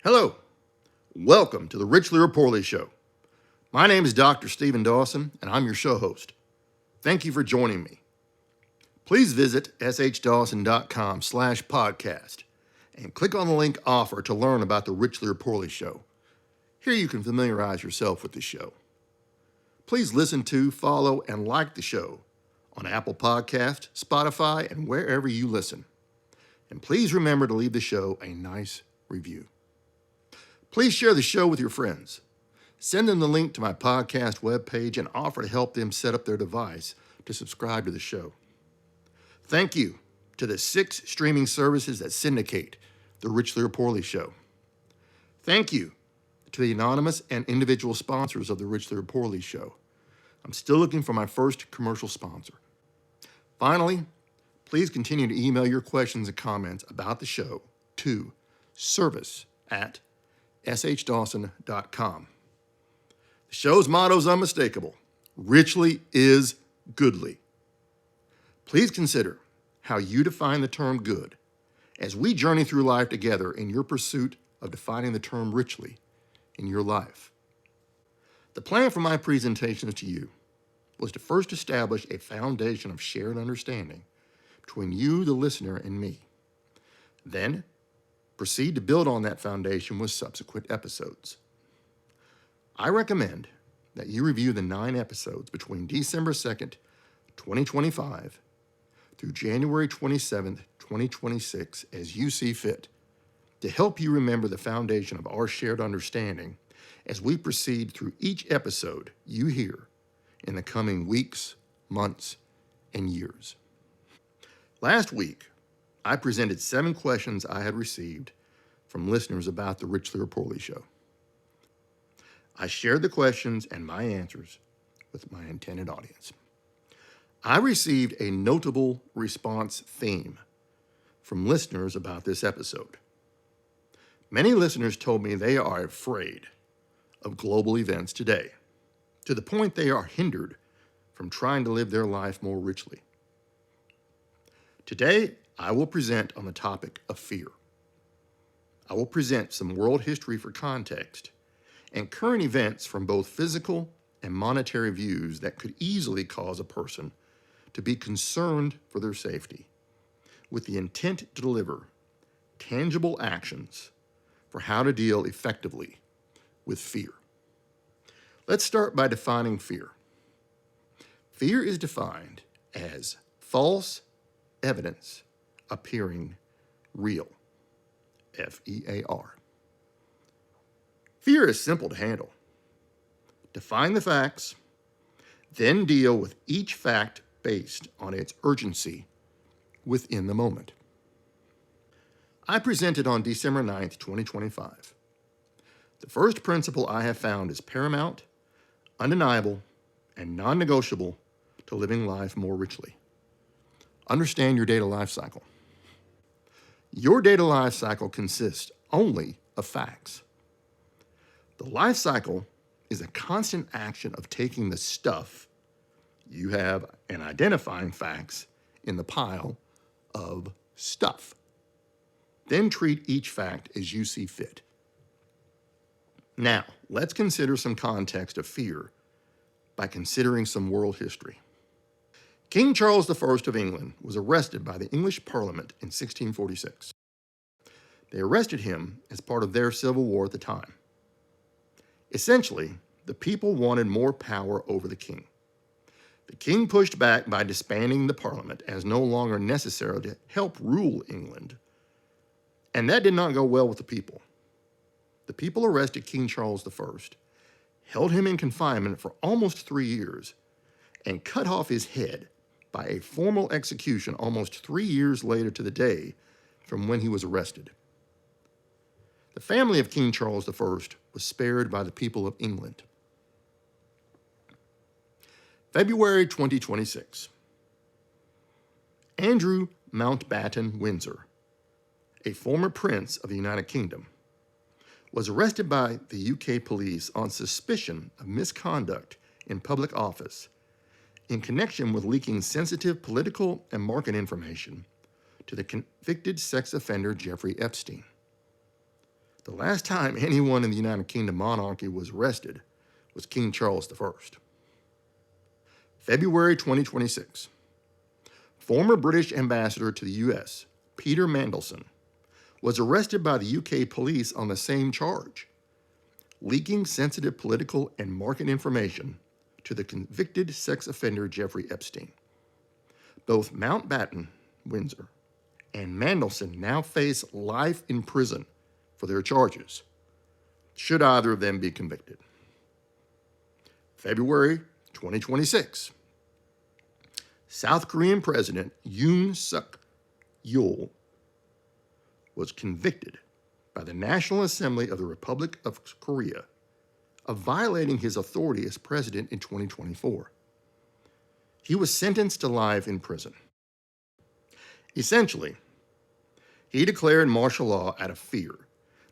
Hello, welcome to the Richly or Poorly Show. My name is Dr. Stephen Dawson, and I'm your show host. Thank you for joining me. Please visit shdawson.com/podcast and click on the link offer to learn about the Richly or Poorly Show. Here you can familiarize yourself with the show. Please listen to, follow, and like the show on Apple Podcast, Spotify, and wherever you listen. And please remember to leave the show a nice review. Please share the show with your friends. Send them the link to my podcast webpage and offer to help them set up their device to subscribe to the show. Thank you to the 6 streaming services that syndicate the Richly or Poorly Show. Thank you to the anonymous and individual sponsors of the Richly or Poorly Show. I'm still looking for my first commercial sponsor. Finally, please continue to email your questions and comments about the show to service@shdawson.com. The show's motto is unmistakable. Richly is goodly. Please consider how you define the term good as we journey through life together in your pursuit of defining the term richly in your life. The plan for my presentations to you was to first establish a foundation of shared understanding between you, the listener, and me. Then, proceed to build on that foundation with subsequent episodes. I recommend that you review the 9 episodes between December 2nd, 2025 through January 27th, 2026 as you see fit to help you remember the foundation of our shared understanding as we proceed through each episode you hear in the coming weeks, months, and years. Last week, I presented 7 questions I had received from listeners about the Richly or Poorly Show. I shared the questions and my answers with my intended audience. I received a notable response theme from listeners about this episode. Many listeners told me they are afraid of global events today, to the point they are hindered from trying to live their life more richly. Today, I will present on the topic of fear. I will present some world history for context and current events from both physical and monetary views that could easily cause a person to be concerned for their safety, with the intent to deliver tangible actions for how to deal effectively with fear. Let's start by defining fear. Fear is defined as false evidence appearing real. F-E-A-R. Fear is simple to handle. Define the facts, then deal with each fact based on its urgency within the moment. I presented on December 9th, 2025. The first principle I have found is paramount, undeniable, and non-negotiable to living life more richly. Understand your data life cycle. Your data life cycle consists only of facts. The life cycle is a constant action of taking the stuff you have and identifying facts in the pile of stuff. Then treat each fact as you see fit. Now, let's consider some context of fear by considering some world history. King Charles I of England was arrested by the English Parliament in 1646. They arrested him as part of their civil war at the time. Essentially, the people wanted more power over the king. The king pushed back by disbanding the Parliament as no longer necessary to help rule England, and that did not go well with the people. The people arrested King Charles I, held him in confinement for almost 3 years, and cut off his head by a formal execution almost 3 years later to the day from when he was arrested. The family of King Charles I was spared by the people of England. February 2026. Andrew Mountbatten Windsor, a former prince of the United Kingdom, was arrested by the UK police on suspicion of misconduct in public office in connection with leaking sensitive political and market information to the convicted sex offender Jeffrey Epstein. The last time anyone in the United Kingdom monarchy was arrested was King Charles I. February 2026. Former British ambassador to the US, Peter Mandelson, was arrested by the UK police on the same charge, leaking sensitive political and market information to the convicted sex offender Jeffrey Epstein. Both Mountbatten, Windsor, and Mandelson now face life in prison for their charges, should either of them be convicted. February 2026. South Korean President Yoon Suk Yeol was convicted by the National Assembly of the Republic of Korea of violating his authority as president in 2024. He was sentenced to life in prison. Essentially, he declared martial law out of fear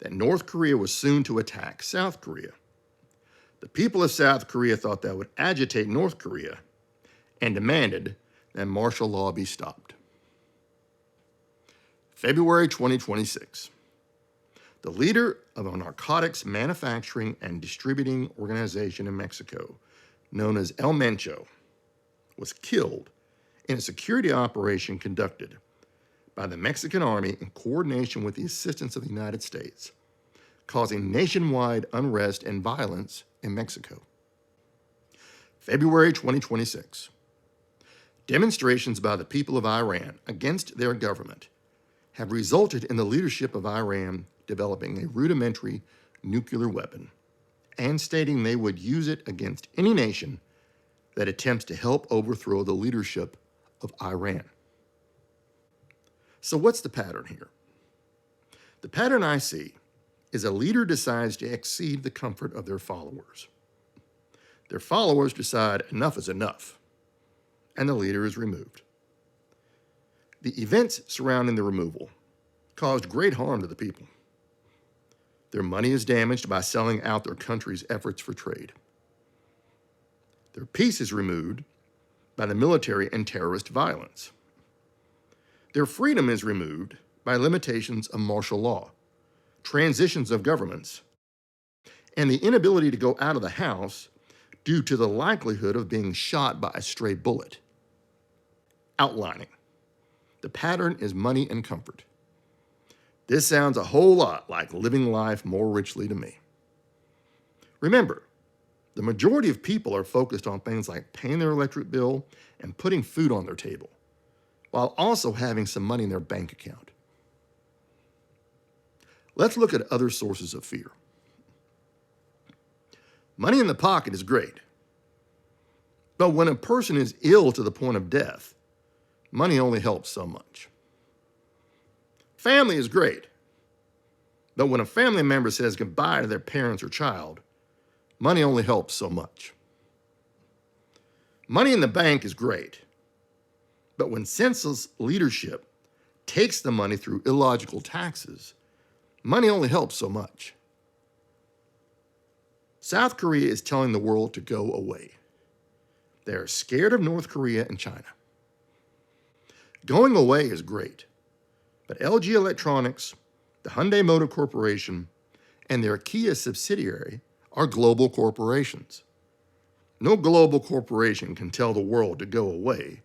that North Korea was soon to attack South Korea. The people of South Korea thought that would agitate North Korea and demanded that martial law be stopped. February 2026. The leader of a narcotics manufacturing and distributing organization in Mexico, known as El Mencho, was killed in a security operation conducted by the Mexican Army in coordination with the assistance of the United States, causing nationwide unrest and violence in Mexico. February 2026. Demonstrations by the people of Iran against their government have resulted in the leadership of Iran developing a rudimentary nuclear weapon and stating they would use it against any nation that attempts to help overthrow the leadership of Iran. So what's the pattern here? The pattern I see is a leader decides to exceed the comfort of their followers. Their followers decide enough is enough, and the leader is removed. The events surrounding the removal caused great harm to the people. Their money is damaged by selling out their country's efforts for trade. Their peace is removed by the military and terrorist violence. Their freedom is removed by limitations of martial law, transitions of governments, and the inability to go out of the house due to the likelihood of being shot by a stray bullet. Outlining. The pattern is money and comfort. This sounds a whole lot like living life more richly to me. Remember, the majority of people are focused on things like paying their electric bill and putting food on their table, while also having some money in their bank account. Let's look at other sources of fear. Money in the pocket is great, but when a person is ill to the point of death, money only helps so much. Family is great, but when a family member says goodbye to their parents or child, money only helps so much. Money in the bank is great, but when senseless leadership takes the money through illogical taxes, money only helps so much. South Korea is telling the world to go away. They are scared of North Korea and China. Going away is great, but LG Electronics, the Hyundai Motor Corporation, and their Kia subsidiary are global corporations. No global corporation can tell the world to go away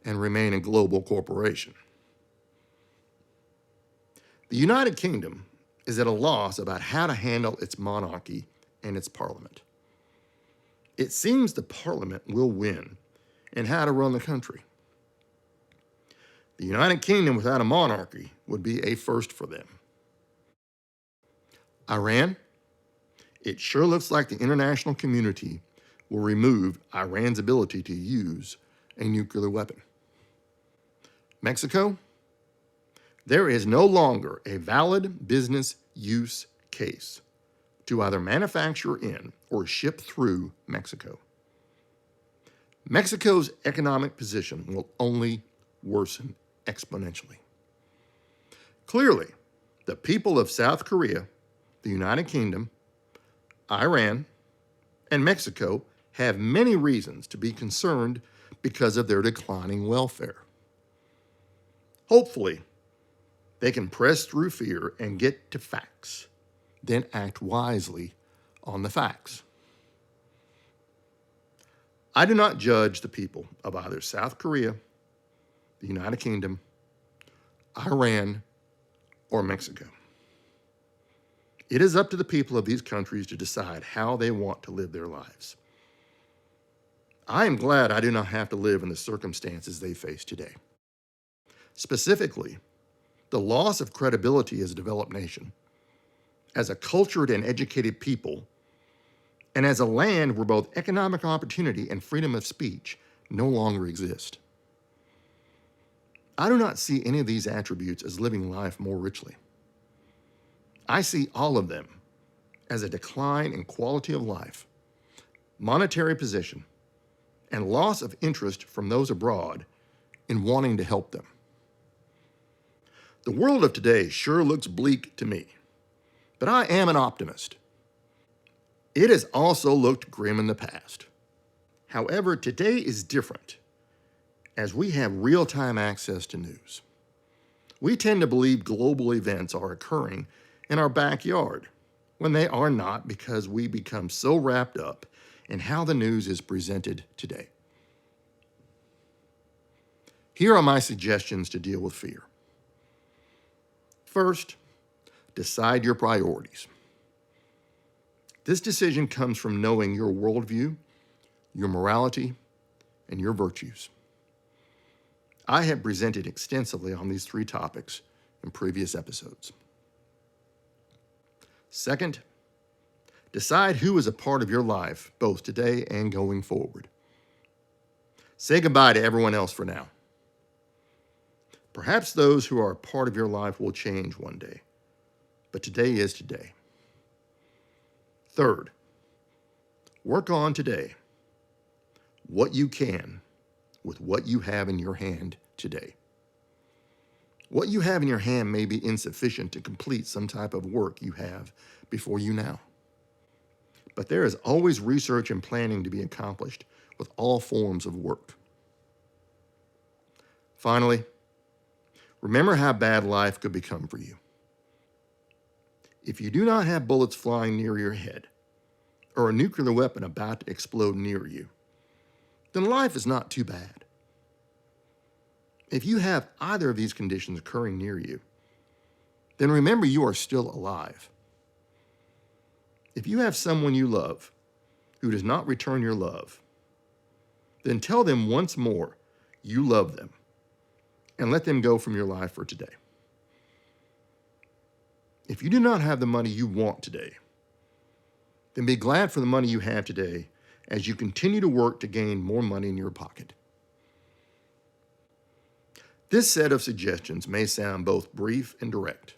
and remain a global corporation. The United Kingdom is at a loss about how to handle its monarchy and its parliament. It seems the parliament will win in how to run the country. The United Kingdom without a monarchy would be a first for them. Iran, it sure looks like the international community will remove Iran's ability to use a nuclear weapon. Mexico, there is no longer a valid business use case to either manufacture in or ship through Mexico. Mexico's economic position will only worsen exponentially. Clearly, the people of South Korea, the United Kingdom, Iran, and Mexico have many reasons to be concerned because of their declining welfare. Hopefully, they can press through fear and get to facts then act wisely on the facts. I do not judge the people of either South Korea, the United Kingdom, Iran, or Mexico. It is up to the people of these countries to decide how they want to live their lives. I am glad I do not have to live in the circumstances they face today. Specifically, the loss of credibility as a developed nation, as a cultured and educated people, and as a land where both economic opportunity and freedom of speech no longer exist. I do not see any of these attributes as living life more richly. I see all of them as a decline in quality of life, monetary position, and loss of interest from those abroad in wanting to help them. The world of today sure looks bleak to me, but I am an optimist. It has also looked grim in the past. However, today is different, as we have real-time access to news. We tend to believe global events are occurring in our backyard, when they are not, because we become so wrapped up in how the news is presented today. Here are my suggestions to deal with fear. First, decide your priorities. This decision comes from knowing your worldview, your morality, and your virtues. I have presented extensively on these three topics in previous episodes. Second, decide who is a part of your life, both today and going forward. Say goodbye to everyone else for now. Perhaps those who are a part of your life will change one day, but today is today. Third, work on today what you can with what you have in your hand today. What you have in your hand may be insufficient to complete some type of work you have before you now. But there is always research and planning to be accomplished with all forms of work. Finally, remember how bad life could become for you. If you do not have bullets flying near your head, or a nuclear weapon about to explode near you, then life is not too bad. If you have either of these conditions occurring near you, then remember you are still alive. If you have someone you love who does not return your love, then tell them once more you love them and let them go from your life for today. If you do not have the money you want today, then be glad for the money you have today as you continue to work to gain more money in your pocket. This set of suggestions may sound both brief and direct,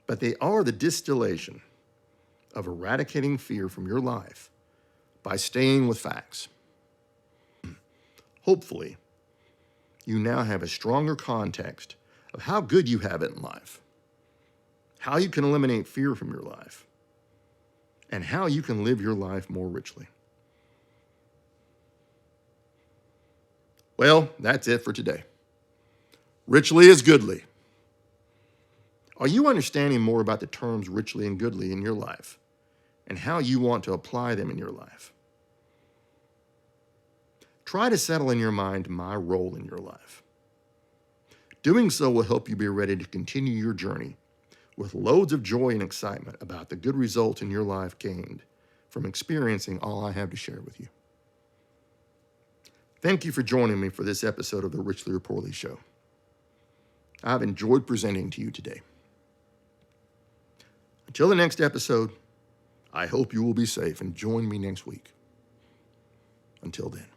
but they are the distillation of eradicating fear from your life by staying with facts. Hopefully, you now have a stronger context of how good you have it in life, how you can eliminate fear from your life, and how you can live your life more richly. Well, that's it for today. Richly is goodly. Are you understanding more about the terms richly and goodly in your life and how you want to apply them in your life? Try to settle in your mind my role in your life. Doing so will help you be ready to continue your journey with loads of joy and excitement about the good results in your life gained from experiencing all I have to share with you. Thank you for joining me for this episode of the Richly or Poorly Show. I've enjoyed presenting to you today. Until the next episode, I hope you will be safe and join me next week. Until then.